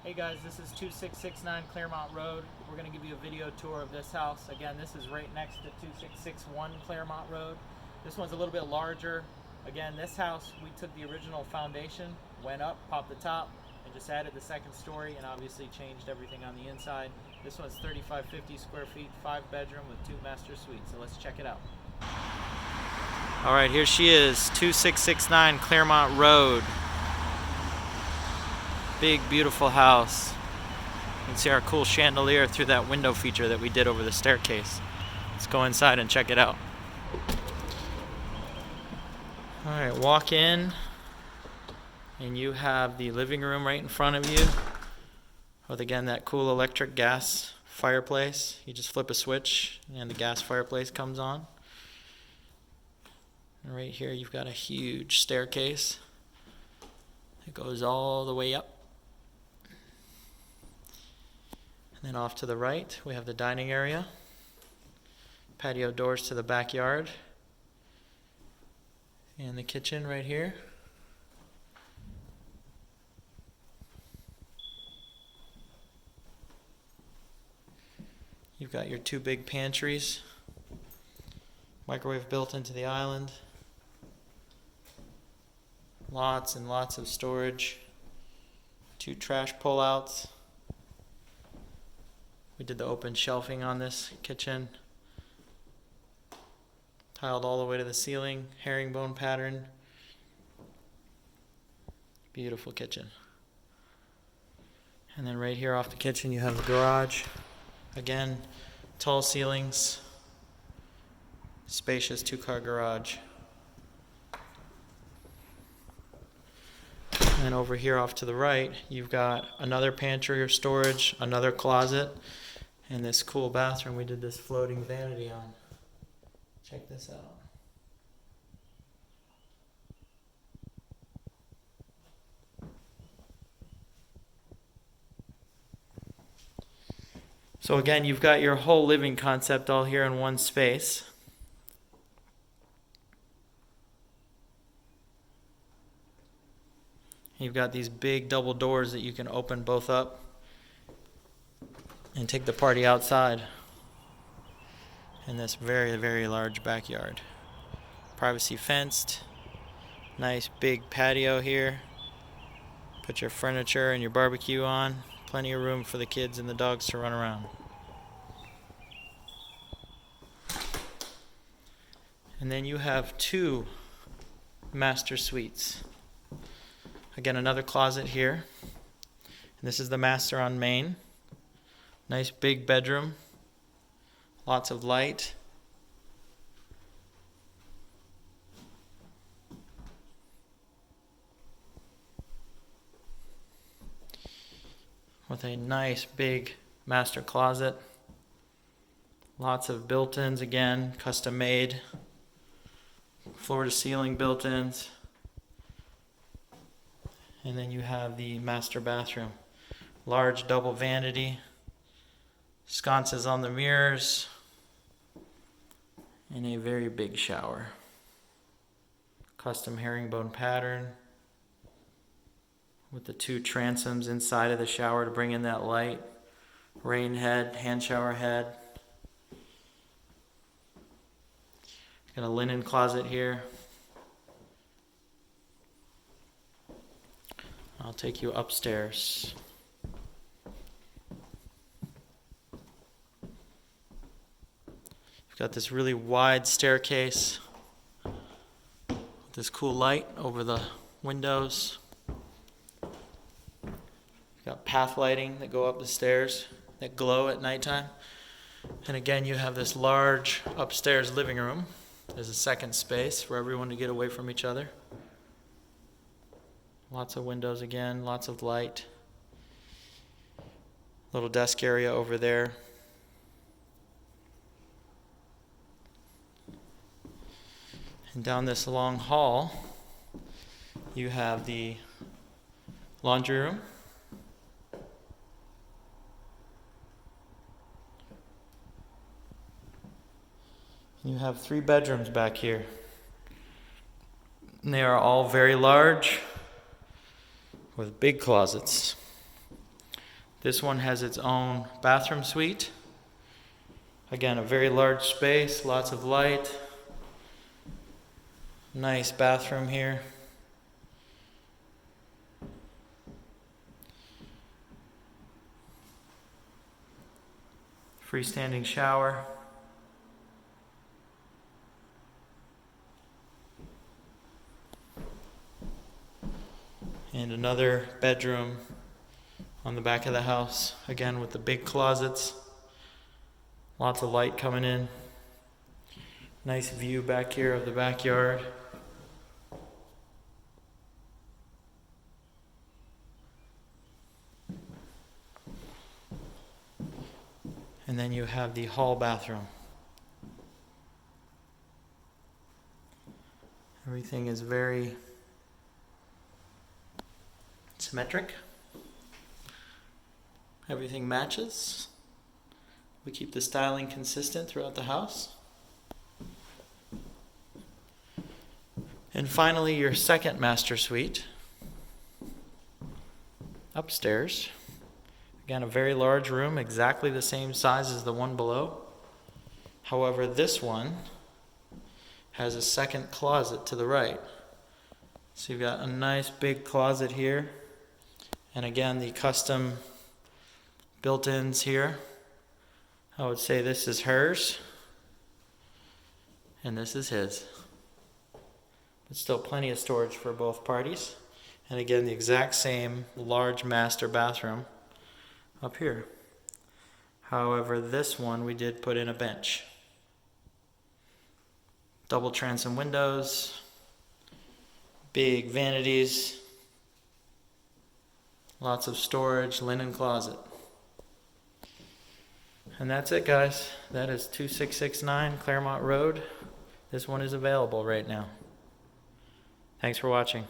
Hey guys, this is 2669 Clairmont Road. We're going to give you a video tour of this house. Again, this is right next to 2661 Clairmont Road. This one's a little bit larger. Again, this house, we took the original foundation, went up, popped the top, and just added the second story, and obviously changed everything on the inside. This one's 3,550 square feet, 5-bedroom with 2 master suites. So let's check it out. All right, here she is, 2669 Clairmont Road. Big, beautiful house. You can see our cool chandelier through that window feature that we did over the staircase. Let's go inside and check it out. Alright, walk in, and you have the living room right in front of you with, again, that cool electric gas fireplace. You just flip a switch and the gas fireplace comes on. And right here you've got a huge staircase. It goes all the way up. And then off to the right, we have the dining area, patio doors to the backyard, and the kitchen right here. You've got your 2 big pantries, microwave built into the island, lots and lots of storage, 2 trash pullouts. We did the open shelving on this kitchen. Tiled all the way to the ceiling, herringbone pattern. Beautiful kitchen. And then right here off the kitchen you have the garage. Again, tall ceilings, spacious 2-car garage. And over here off to the right, you've got another pantry or storage, another closet, and this cool bathroom we did this floating vanity on. Check this out. So again, you've got your whole living concept all here in one space. You've got these big double doors that you can open both up and take the party outside in this very, very large backyard. Privacy fenced, nice big patio here. Put your furniture and your barbecue on. Plenty of room for the kids and the dogs to run around. And then you have 2 master suites. Again, another closet here. And this is the master on main. Nice big bedroom. Lots of light. With a nice big master closet. Lots of built-ins, again, custom made. Floor to ceiling built-ins. And then you have the master bathroom. Large double vanity. Sconces on the mirrors. And a very big shower. Custom herringbone pattern. With the 2 transoms inside of the shower to bring in that light. Rain head, hand shower head. Got a linen closet here. I'll take you upstairs. You've got this really wide staircase. With this cool light over the windows. You've got path lighting that go up the stairs that glow at nighttime. And again, you have this large upstairs living room. There's a second space for everyone to get away from each other. Lots of windows again, lots of light. Little desk area over there. And down this long hall, you have the laundry room. You have 3 bedrooms back here. And they are all very large with big closets. This one has its own bathroom suite. Again, a very large space, lots of light. Nice bathroom here. Freestanding shower. And another bedroom on the back of the house, again with the big closets. Lots of light coming in. Nice view back here of the backyard. And then you have the hall bathroom. Everything is very symmetric. Everything matches. We keep the styling consistent throughout the house. And finally, your second master suite. Upstairs. Again, a very large room, exactly the same size as the one below. However, this one has a second closet to the right. So you've got a nice big closet here. And again, the custom built-ins here. I would say this is hers. And this is his. But still plenty of storage for both parties. And again, the exact same large master bathroom up here. However, this one we did put in a bench. Double transom windows, big vanities, lots of storage, linen closet. And that's it, guys. That is 2669 Clairmont Road. This one is available right now. Thanks for watching.